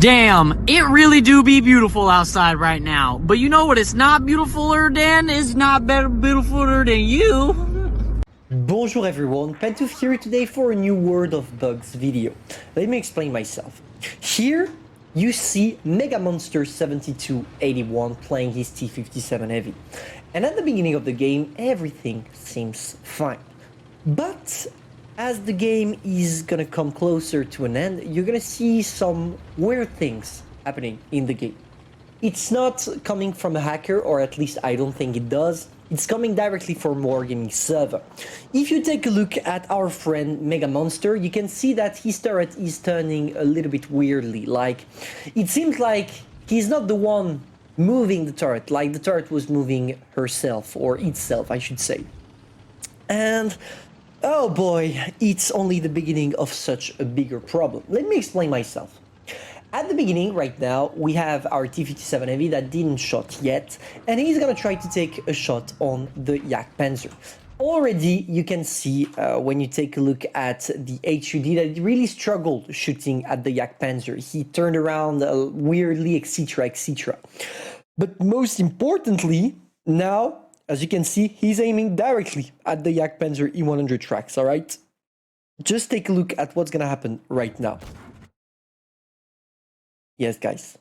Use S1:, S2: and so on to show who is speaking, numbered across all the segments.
S1: Damn, it really do be beautiful outside right now. But you know what it's not beautifuler than? It's not better beautifuler than you.
S2: Bonjour everyone, Pantoufleee here today for a new World of Bugs video. Let me explain myself. Here you see Mega Monster 7281 playing his T57 Heavy. And at the beginning of the game everything seems fine. But as the game is gonna come closer to an end, you're gonna see some weird things happening in the game. It's not coming from a hacker, or at least I don't think it does. It's coming directly from Wargaming server. If you take a look at our friend Mega Monster, you can see that his turret is turning a little bit weirdly. Like, it seems like he's not the one moving the turret, like the turret was moving herself, or itself, I should say. And oh boy, it's only the beginning of such a bigger problem. Let me explain myself. At the beginning, right now, we have our T57 Heavy that didn't shot yet, and he's gonna try to take a shot on the Yak Panzer. Already, you can see when you take a look at the HUD that he really struggled shooting at the Yak Panzer. He turned around weirdly, etc, etc. But most importantly, now, as you can see, he's aiming directly at the Yak Panzer E100 tracks, alright? Just take a look at what's gonna happen right now. Yes, guys.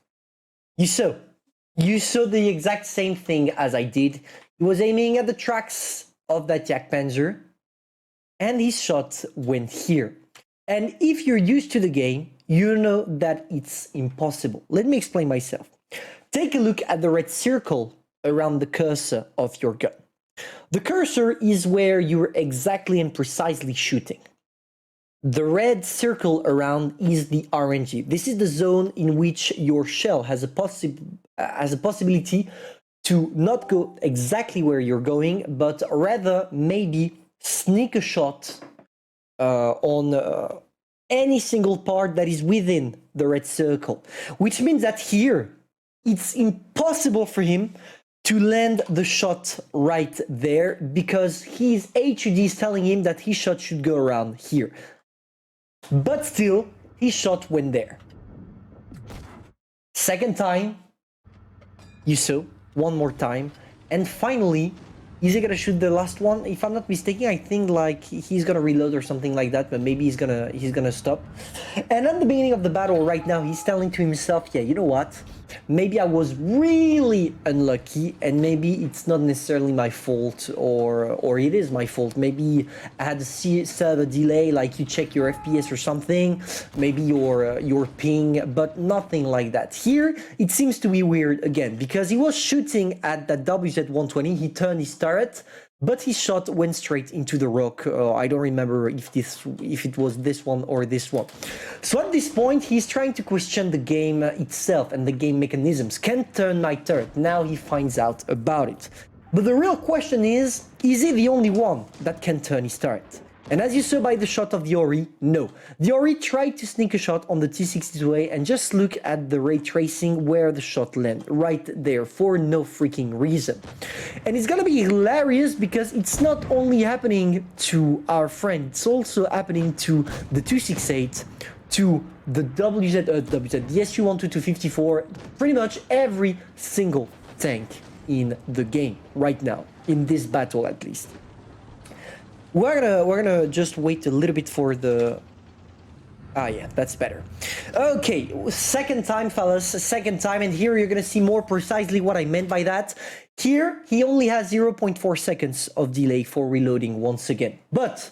S2: You saw the exact same thing as I did. He was aiming at the tracks of that Yak Panzer, and his shot went here. And if you're used to the game, you know that it's impossible. Let me explain myself. Take a look at the red circle around the cursor of your gun. The cursor is where you're exactly and precisely shooting. The red circle around is the RNG. This is the zone in which your shell has a possibility to not go exactly where you're going, but rather maybe sneak a shot on any single part that is within the red circle. Which means that here, it's impossible for him to land the shot right there because his HUD is telling him that his shot should go around here. But still, his shot went there. Second time, you saw, one more time, and finally, is he gonna shoot the last one? If I'm not mistaken, I think like he's gonna reload or something like that, but maybe he's gonna stop. And at the beginning of the battle right now, he's telling to himself, yeah, you know what? Maybe I was really unlucky, and maybe it's not necessarily my fault, or it is my fault. Maybe I had a server delay, like you check your FPS or something, maybe your ping, but nothing like that. Here, it seems to be weird again, because he was shooting at that WZ-120, he turned his turret, but his shot went straight into the rock. I don't remember if it was this one or this one. So at this point, he's trying to question the game itself and the game mechanisms. Can't turn my turret. Now he finds out about it. But the real question is he the only one that can turn his turret? And as you saw by the shot of the Ori, no. The Ori tried to sneak a shot on the T62A, and just look at the ray tracing where the shot landed, right there, for no freaking reason. And it's gonna be hilarious because it's not only happening to our friend, it's also happening to the 268, to the the SU-122-54, pretty much every single tank in the game right now, in this battle at least. We're gonna just wait a little bit for the... Ah, yeah, that's better. Okay, second time, fellas, second time, and here you're gonna see more precisely what I meant by that. Here, he only has 0.4 seconds of delay for reloading once again. But,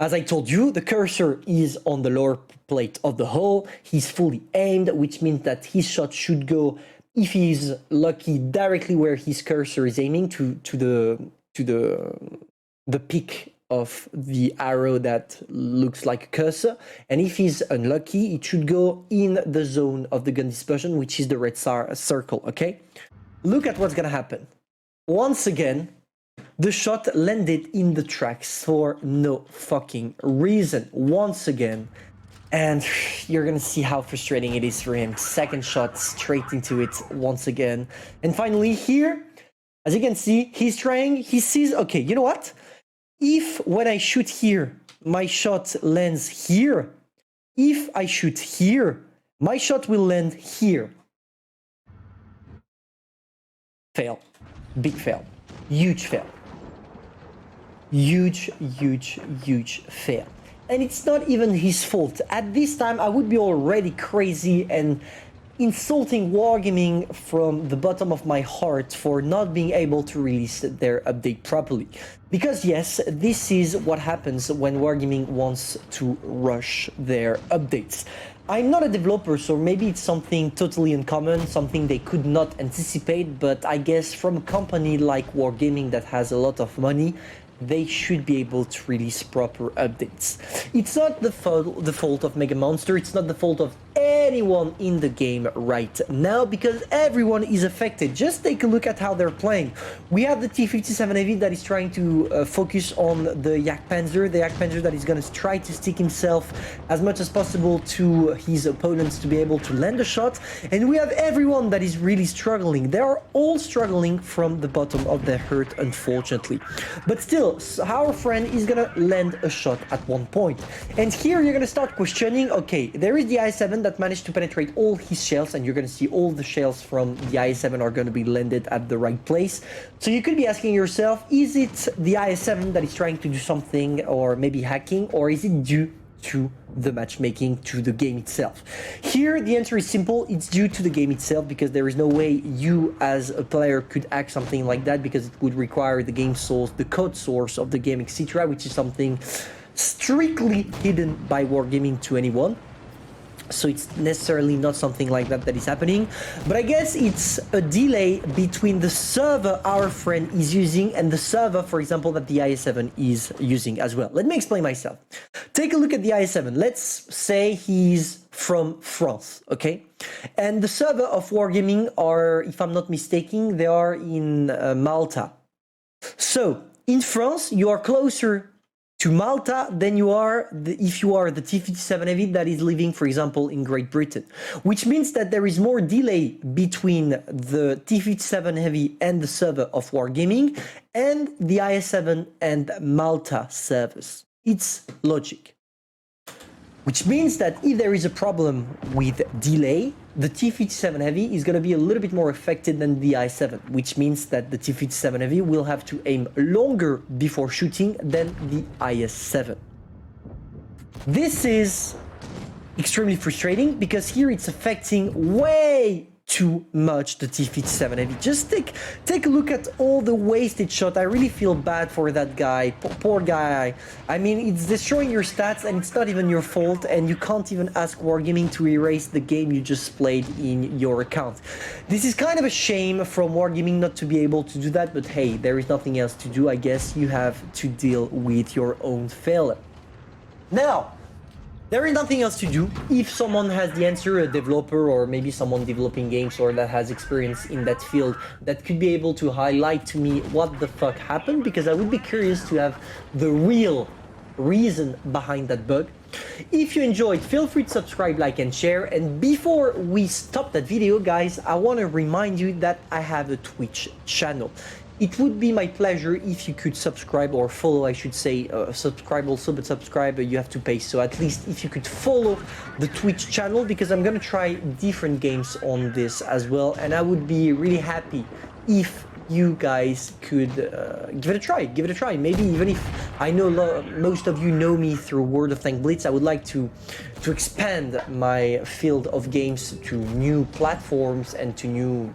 S2: as I told you, the cursor is on the lower plate of the hull. He's fully aimed, which means that his shot should go, if he's lucky, directly where his cursor is aiming, to the peak of the arrow that looks like a cursor, and if he's unlucky, it should go in the zone of the gun dispersion, which is the red circle, okay? Look at what's gonna happen. Once again, the shot landed in the tracks for no fucking reason, once again, and you're gonna see how frustrating it is for him. Second shot straight into it once again, and finally here, as you can see, he's trying, he sees, okay, you know what? If when I shoot here, my shot lands here, if I shoot here, My shot will land here. Fail. Big fail. Huge fail. Huge fail. And it's not even his fault. At this time, I would be already crazy and insulting Wargaming from the bottom of my heart for not being able to release their update properly. Because yes, this is what happens when Wargaming wants to rush their updates. I'm not a developer, so maybe it's something totally uncommon, something they could not anticipate, but I guess from a company like Wargaming that has a lot of money, they should be able to release proper updates. It's not the fault of Mega Monster, it's not the fault of anyone in the game right now, because everyone is affected. Just take a look at how they're playing. We have the T-57 Heavy that is trying to focus on the Yak Panzer that is going to try to stick himself as much as possible to his opponents to be able to land a shot, and we have everyone that is really struggling. They are all struggling from the bottom of their hurt, unfortunately. But still, our friend is gonna land a shot at one point. And here you're gonna start questioning, okay, there is the I-7 that managed to penetrate all his shells, and you're gonna see all the shells from the I-7 are gonna be landed at the right place. So you could be asking yourself, is it the I-7 that is trying to do something, or maybe hacking, or is it due to the matchmaking, to the game itself? Here the answer is simple, it's due to the game itself, because there is no way you as a player could hack something like that, because it would require the game source, the code source of the game, etc., which is something strictly hidden by Wargaming to anyone. So it's necessarily not something like that that is happening, but I guess it's a delay between the server our friend is using and the server, for example, that the IS-7 is using as well. Let me explain myself. Take a look at the IS-7. Let's say he's from France, okay? And the server of Wargaming are, if I'm not mistaken, they are in Malta. So in France, you are closer to Malta than you are if you are the T-57 Heavy that is living, for example, in Great Britain, which means that there is more delay between the T-57 Heavy and the server of Wargaming and the IS-7 and Malta servers. It's logic. Which means that if there is a problem with delay, the T-57 Heavy is going to be a little bit more affected than the I-7, which means that the T-57 Heavy will have to aim longer before shooting than the IS-7. This is extremely frustrating because here it's affecting way too much the T-57 Heavy. Just take a look at all the wasted shot. I really feel bad for that guy. Poor guy. I mean, it's destroying your stats and it's not even your fault, and you can't even ask Wargaming to erase the game you just played in your account. This is kind of a shame from Wargaming not to be able to do that, but hey, there is nothing else to do. I guess you have to deal with your own failure. Now, there is nothing else to do. If someone has the answer, a developer or maybe someone developing games or that has experience in that field, that could be able to highlight to me what the fuck happened, because I would be curious to have the real reason behind that bug. If you enjoyed, feel free to subscribe, like and share. And before we stop that video, guys, I want to remind you that I have a Twitch channel. It would be my pleasure if you could subscribe, or follow, I should say. Subscribe also, but subscribe you have to pay. So at least if you could follow the Twitch channel, because I'm gonna try different games on this as well, and I would be really happy if you guys could give it a try. Give it a try. Maybe even if I know most of you know me through World of Tank Blitz, I would like to expand my field of games to new platforms and to new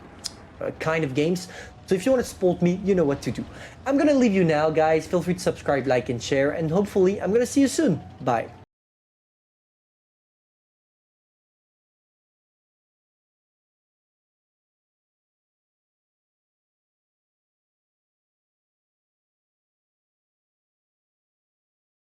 S2: kind of games. So if you want to support me, you know what to do. I'm gonna leave you now, guys. Feel free to subscribe, like and share, and hopefully I'm gonna see you soon. Bye.